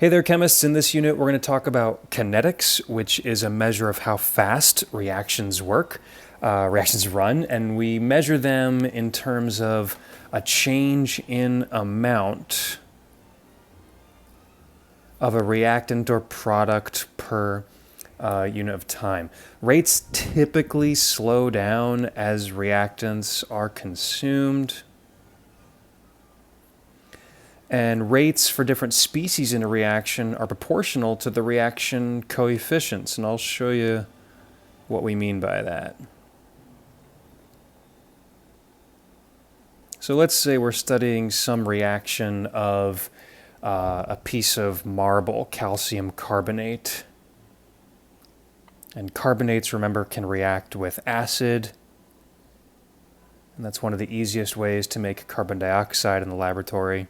Hey there, chemists. In this unit, we're going to talk about kinetics, which is a measure of how fast reactions run, and we measure them in terms of a change in amount of a reactant or product per unit of time. Rates typically slow down as reactants are consumed. And rates for different species in a reaction are proportional to the reaction coefficients. And I'll show you what we mean by that. So let's say we're studying some reaction of a piece of marble, calcium carbonate. And carbonates, remember, can react with acid. And that's one of the easiest ways to make carbon dioxide in the laboratory.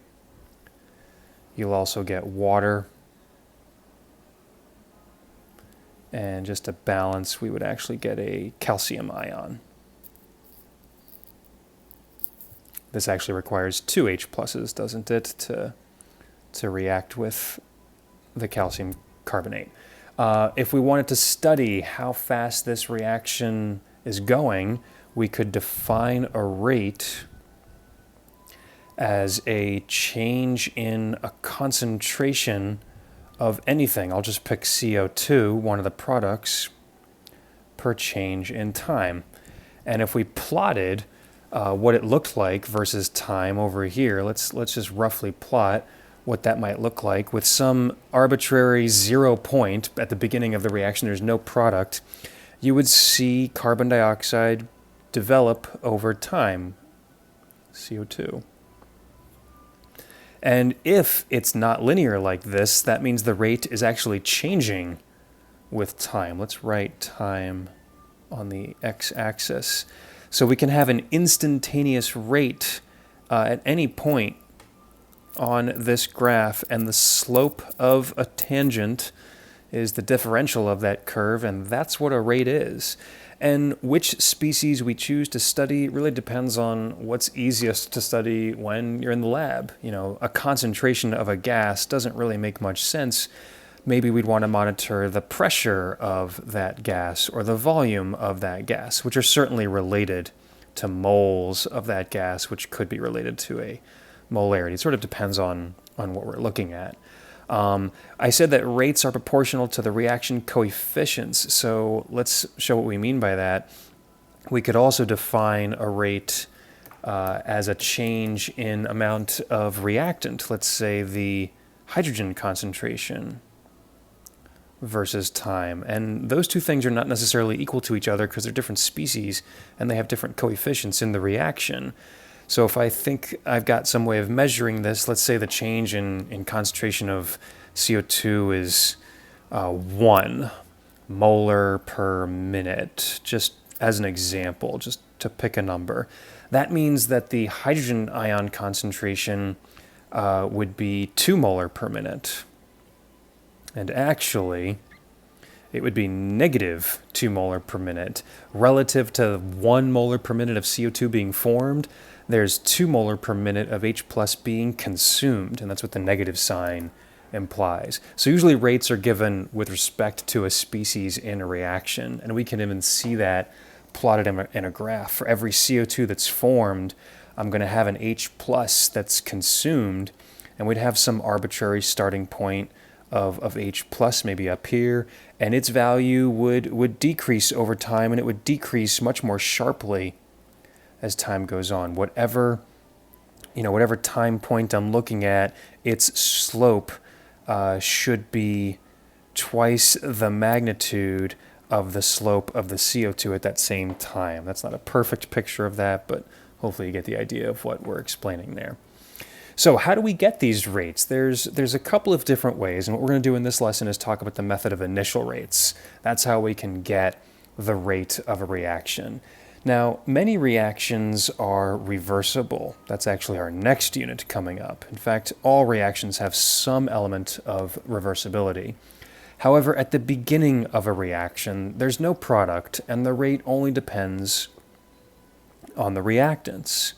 You'll also get water. And just to balance, we would actually get a calcium ion. This actually requires two H pluses, doesn't it, to react with the calcium carbonate. If we wanted to study how fast this reaction is going, we could define a rate as a change in a concentration of anything. I'll just pick CO2, one of the products, per change in time. And if we plotted what it looked like versus time over here, let's just roughly plot what that might look like with some arbitrary 0 point at the beginning of the reaction. There's no product. You would see carbon dioxide develop over time, CO2. And if it's not linear like this, that means the rate is actually changing with time. Let's write time on the x-axis. So we can have an instantaneous rate at any point on this graph, and the slope of a tangent is the differential of that curve, and that's what a rate is. And which species we choose to study really depends on what's easiest to study when you're in the lab. You know, a concentration of a gas doesn't really make much sense. Maybe we'd want to monitor the pressure of that gas or the volume of that gas, which are certainly related to moles of that gas, which could be related to a molarity. It sort of depends on what we're looking at. I said that rates are proportional to the reaction coefficients, so let's show what we mean by that. We could also define a rate as a change in amount of reactant, let's say the hydrogen concentration versus time. And those two things are not necessarily equal to each other because they're different species and they have different coefficients in the reaction. So if I think I've got some way of measuring this, let's say the change in concentration of CO2 is 1 molar per minute, just as an example, just to pick a number. That means that the hydrogen ion concentration would be 2 molar per minute. And actually, it would be negative 2 molar per minute. Relative to 1 molar per minute of CO2 being formed, there's 2 molar per minute of H plus being consumed, and that's what the negative sign implies. So usually rates are given with respect to a species in a reaction, and we can even see that plotted in a graph. For every CO2 that's formed, I'm going to have an H plus that's consumed, and we'd have some arbitrary starting point of H plus maybe up here, and its value would decrease over time, and it would decrease much more sharply as time goes on. Whatever time point I'm looking at, its slope should be twice the magnitude of the slope of the CO2 at that same time. That's not a perfect picture of that, but hopefully you get the idea of what we're explaining there. So how do we get these rates? There's a couple of different ways, and what we're going to do in this lesson is talk about the method of initial rates. That's how we can get the rate of a reaction. Now, many reactions are reversible. That's actually our next unit coming up. In fact, all reactions have some element of reversibility. However, at the beginning of a reaction, there's no product, and the rate only depends on the reactants.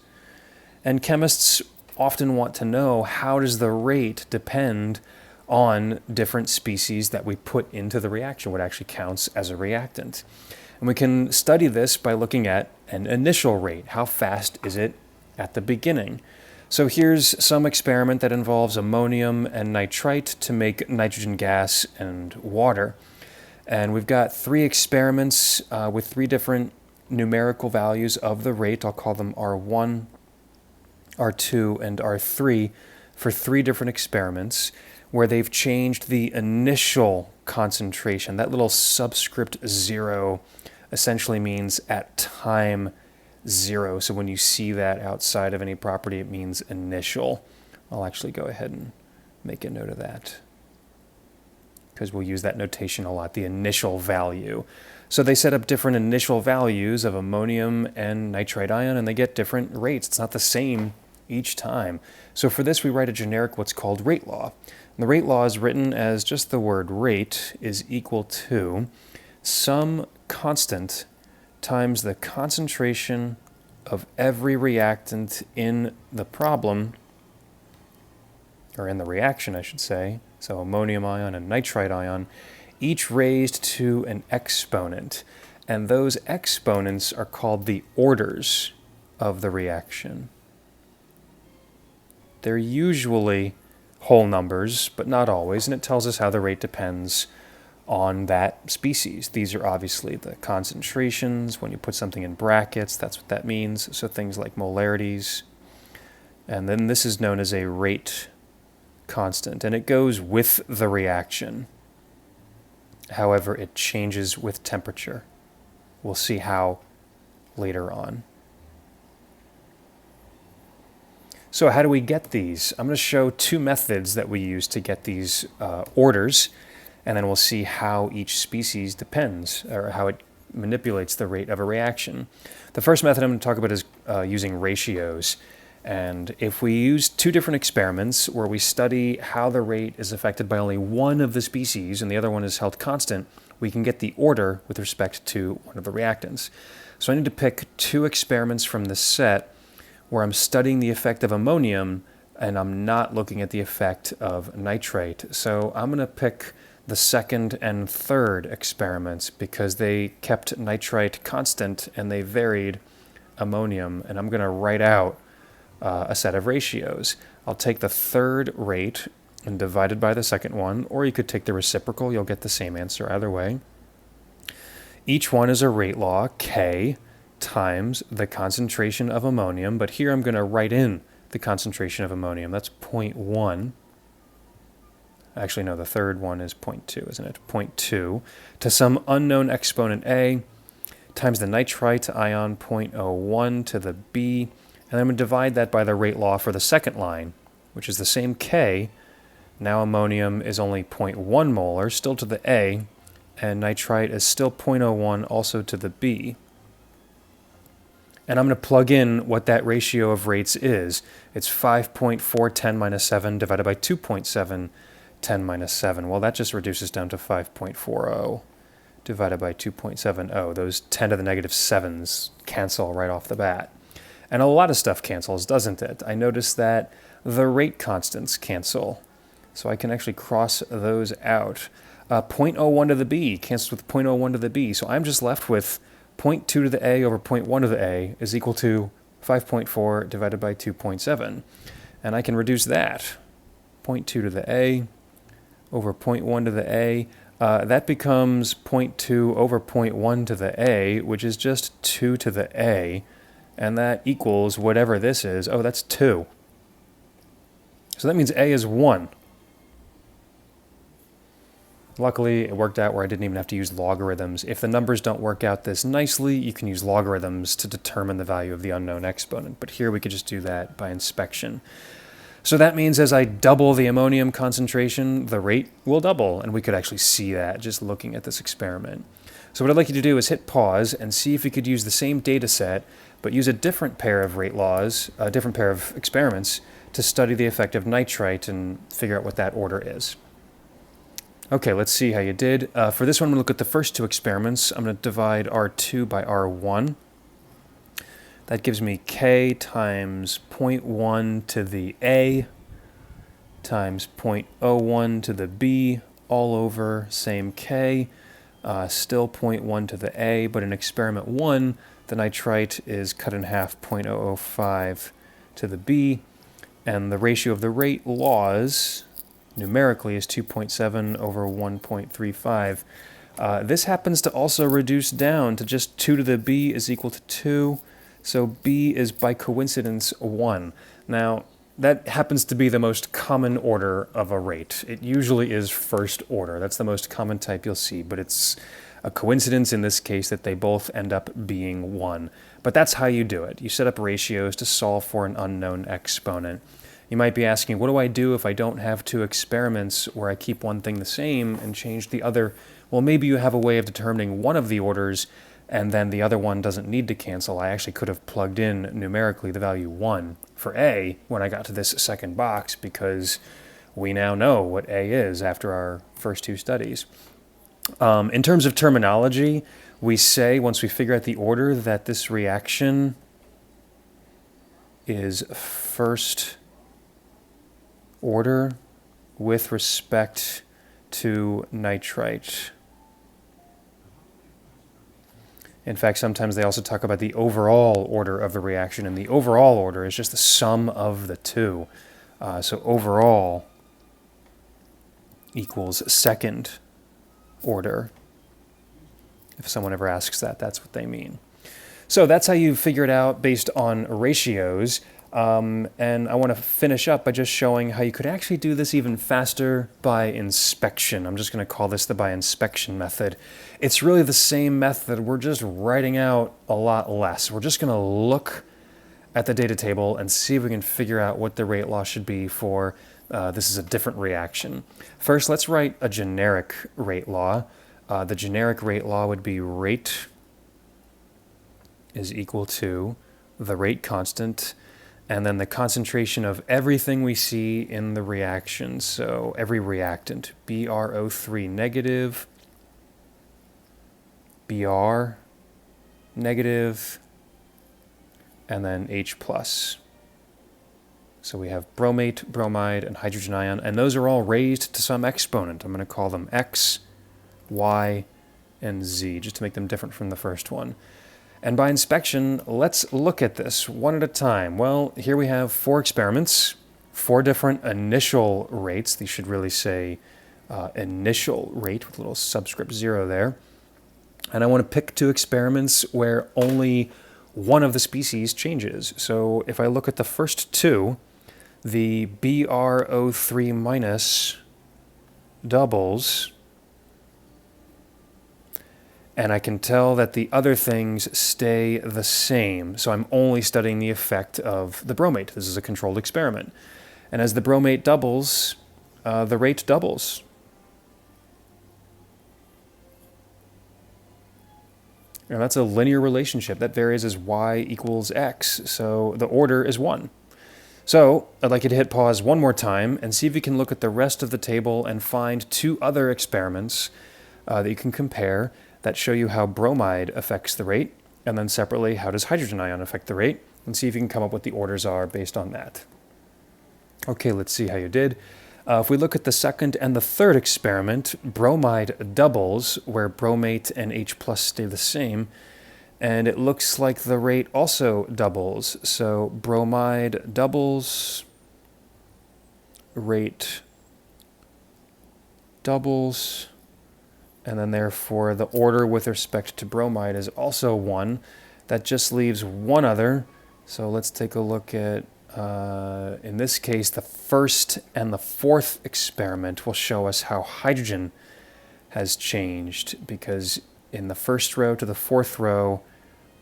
And chemists often want to know, how does the rate depend on different species that we put into the reaction, what actually counts as a reactant. And we can study this by looking at an initial rate. How fast is it at the beginning? So here's some experiment that involves ammonium and nitrite to make nitrogen gas and water. And we've got 3 experiments with 3 different numerical values of the rate. I'll call them R1, R2, and R3 for 3 different experiments where they've changed the initial concentration. That little subscript 0 essentially means at time 0. So when you see that outside of any property, it means initial. I'll actually go ahead and make a note of that because we'll use that notation a lot, the initial value. So they set up different initial values of ammonium and nitrite ion, and they get different rates. It's not the same each time. So for this, we write a generic what's called rate law. And the rate law is written as just the word rate is equal to some constant times the concentration of every reactant in the problem, or in the reaction, I should say, so ammonium ion and nitrite ion, each raised to an exponent. And those exponents are called the orders of the reaction. They're usually whole numbers, but not always, and it tells us how the rate depends on that species. These are obviously the concentrations. When you put something in brackets, that's what that means. So things like molarities. And then this is known as a rate constant, and it goes with the reaction. However, it changes with temperature. We'll see how later on. So how do we get these? I'm going to show 2 methods that we use to get these orders, and then we'll see how each species depends, or how it manipulates the rate of a reaction. The first method I'm going to talk about is using ratios. And if we use 2 different experiments where we study how the rate is affected by only one of the species and the other one is held constant, we can get the order with respect to one of the reactants. So I need to pick 2 experiments from this set where I'm studying the effect of ammonium and I'm not looking at the effect of nitrite. So I'm going to pick the second and third experiments because they kept nitrite constant and they varied ammonium, and I'm going to write out a set of ratios. I'll take the third rate and divide it by the second one, or you could take the reciprocal. You'll get the same answer either way. Each one is a rate law, K times the concentration of ammonium, but here I'm going to write in the concentration of ammonium. That's 0.1. Actually, no, the third one is 0.2, isn't it? 0.2 to some unknown exponent A times the nitrite ion 0.01 to the B. And I'm going to divide that by the rate law for the second line, which is the same K. Now ammonium is only 0.1 molar, still to the A, and nitrite is still 0.01 also to the B. And I'm going to plug in what that ratio of rates is. It's 5.4 10 minus 7 divided by 2.7 10 minus 7. Well, that just reduces down to 5.40 divided by 2.70. Those 10 to the negative 7s cancel right off the bat. And a lot of stuff cancels, doesn't it? I noticed that the rate constants cancel. So I can actually cross those out. 0.01 to the B cancels with 0.01 to the B. So I'm just left with 0.2 to the A over 0.1 to the A is equal to 5.4 divided by 2.7. And I can reduce that. 0.2 to the A over 0.1 to the A. That becomes 0.2 over 0.1 to the A, which is just 2 to the A. And that equals whatever this is. Oh, that's 2. So that means A is 1. Luckily, it worked out where I didn't even have to use logarithms. If the numbers don't work out this nicely, you can use logarithms to determine the value of the unknown exponent. But here we could just do that by inspection. So that means as I double the ammonium concentration, the rate will double. And we could actually see that just looking at this experiment. So what I'd like you to do is hit pause and see if you could use the same data set, but use a different pair of rate laws, a different pair of experiments to study the effect of nitrite and figure out what that order is. Okay, let's see how you did. For this one, I'm going to look at the first 2 experiments. I'm going to divide R2 by R1. That gives me K times 0.1 to the A times 0.01 to the B all over same K, still 0.1 to the A, but in experiment 1, the nitrite is cut in half 0.005 to the B, and the ratio of the rate laws numerically is 2.7 over 1.35. This happens to also reduce down to just 2 to the B is equal to 2, so B is by coincidence 1. Now, that happens to be the most common order of a rate. It usually is first order. That's the most common type you'll see, but it's a coincidence in this case that they both end up being 1. But that's how you do it. You set up ratios to solve for an unknown exponent. You might be asking, what do I do if I don't have two experiments where I keep one thing the same and change the other? Well, maybe you have a way of determining one of the orders and then the other one doesn't need to cancel. I actually could have plugged in numerically the value 1 for A when I got to this second box because we now know what A is after our first two studies. In terms of terminology, we say, once we figure out the order, that this reaction is first order with respect to nitrite. In fact, sometimes they also talk about the overall order of the reaction, and the overall order is just the sum of the two. So overall equals second order. If someone ever asks that, that's what they mean. So that's how you figure it out based on ratios. And I want to finish up by just showing how you could actually do this even faster by inspection. I'm just going to call this the by inspection method. It's really the same method. We're just writing out a lot less. We're just going to look at the data table and see if we can figure out what the rate law should be for this is a different reaction. First, let's write a generic rate law. The generic rate law would be rate is equal to the rate constant and then the concentration of everything we see in the reaction. So every reactant, BrO3 negative, Br negative, and then H plus. So we have bromate, bromide, and hydrogen ion, and those are all raised to some exponent. I'm going to call them X, Y, and Z, just to make them different from the first one. And by inspection, let's look at this one at a time. Well, here we have 4 experiments, 4 different initial rates. These should really say initial rate with a little subscript 0 there. And I want to pick 2 experiments where only one of the species changes. So if I look at the first 2, the BrO3 minus doubles, and I can tell that the other things stay the same. So I'm only studying the effect of the bromate. This is a controlled experiment. And as the bromate doubles, the rate doubles. And that's a linear relationship that varies as y equals x. So the order is 1. So I'd like you to hit pause one more time and see if you can look at the rest of the table and find 2 other experiments that you can compare that show you how bromide affects the rate, and then separately, how does hydrogen ion affect the rate, and see if you can come up with the orders are based on that. Okay, let's see how you did. If we look at the second and the third experiment, bromide doubles, where bromate and H plus stay the same, and it looks like the rate also doubles. So bromide doubles, rate doubles, and then therefore the order with respect to bromide is also 1. That just leaves one other. So let's take a look at, in this case, the first and the fourth experiment will show us how hydrogen has changed, because in the first row to the fourth row,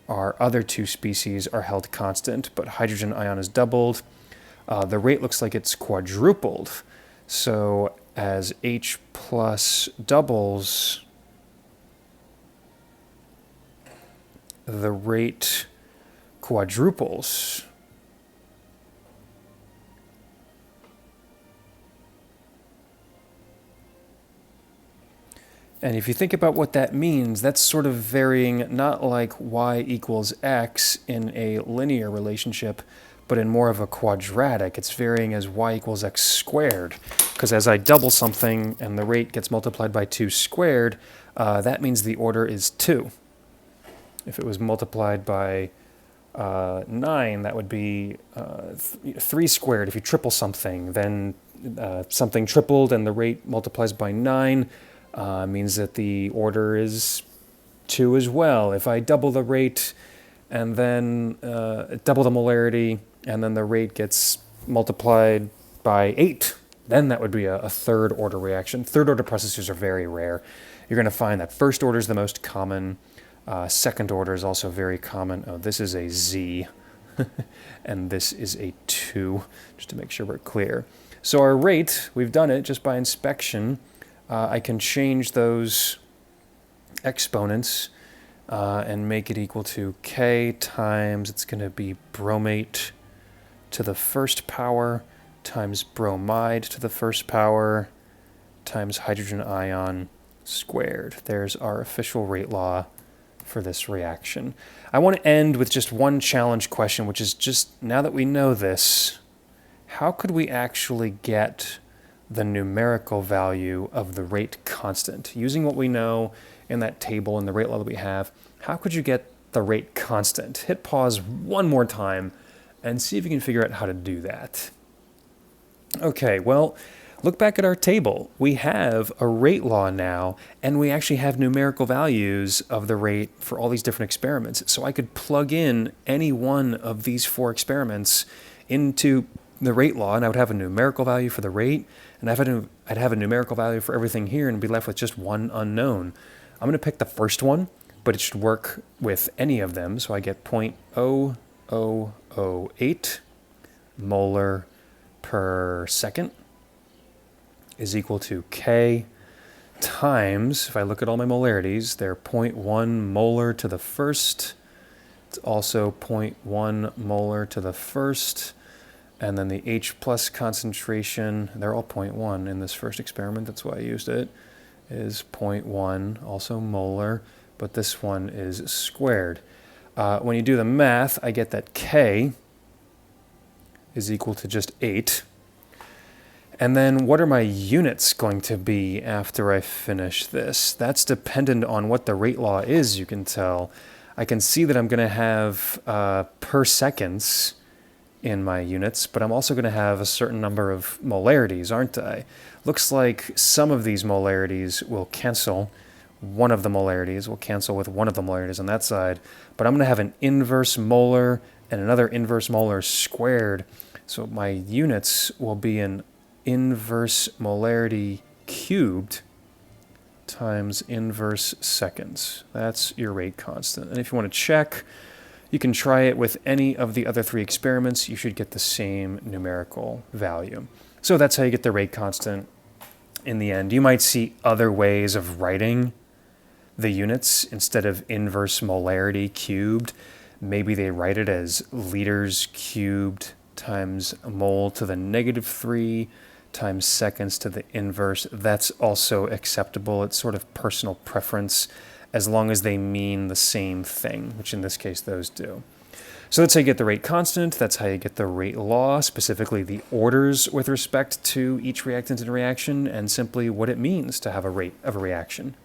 our other 2 species are held constant, but hydrogen ion is doubled. The rate looks like it's quadrupled. So as H plus doubles, the rate quadruples. And if you think about what that means, that's sort of varying not like y equals x in a linear relationship, but in more of a quadratic. It's varying as y equals x squared, because as I double something and the rate gets multiplied by 2 squared, that means the order is 2. If it was multiplied by 9, that would be 3 squared. If you triple something, then something tripled and the rate multiplies by 9 means that the order is 2 as well. If I double the rate and then double the molarity and then the rate gets multiplied by 8, then that would be a third order reaction. Third order processes are very rare. You're going to find that first order is the most common. Second order is also very common. Oh, this is a Z, and this is a 2, just to make sure we're clear. So our rate, we've done it just by inspection. I can change those exponents and make it equal to K times, it's going to be bromate to the first power times bromide to the first power times hydrogen ion squared. There's our official rate law for this reaction. I want to end with just one challenge question, which is just, now that we know this, how could we actually get the numerical value of the rate constant? Using what we know in that table and the rate law that we have, how could you get the rate constant? Hit pause one more time and see if you can figure out how to do that. Okay, well, look back at our table. We have a rate law now, and we actually have numerical values of the rate for all these different experiments. So I could plug in any one of these 4 experiments into the rate law, and I would have a numerical value for the rate, and I'd have a numerical value for everything here and be left with just one unknown. I'm going to pick the first one, but it should work with any of them. So I get 0.0008 molar per second is equal to K times, if I look at all my molarities, they're 0.1 molar to the first. It's also 0.1 molar to the first. And then the H plus concentration, they're all 0.1 in this first experiment, that's why I used it, is 0.1, also molar, but this one is squared. When you do the math, I get that K is equal to just 8. And then what are my units going to be after I finish this? That's dependent on what the rate law is, you can tell. I can see that I'm going to have per seconds in my units, but I'm also going to have a certain number of molarities, aren't I? Looks like some of these molarities will cancel. One of the molarities will cancel with one of the molarities on that side, but I'm going to have an inverse molar and another inverse molar squared. So my units will be an inverse molarity cubed times inverse seconds. That's your rate constant. And if you want to check, you can try it with any of the other 3 experiments. You should get the same numerical value. So that's how you get the rate constant in the end. You might see other ways of writing the units instead of inverse molarity cubed. Maybe they write it as liters cubed times mole to the -3 times seconds to the inverse. That's also acceptable. It's sort of personal preference, as long as they mean the same thing, which in this case those do. So that's how you get the rate constant. That's how you get the rate law, specifically the orders with respect to each reactant and reaction, and simply what it means to have a rate of a reaction.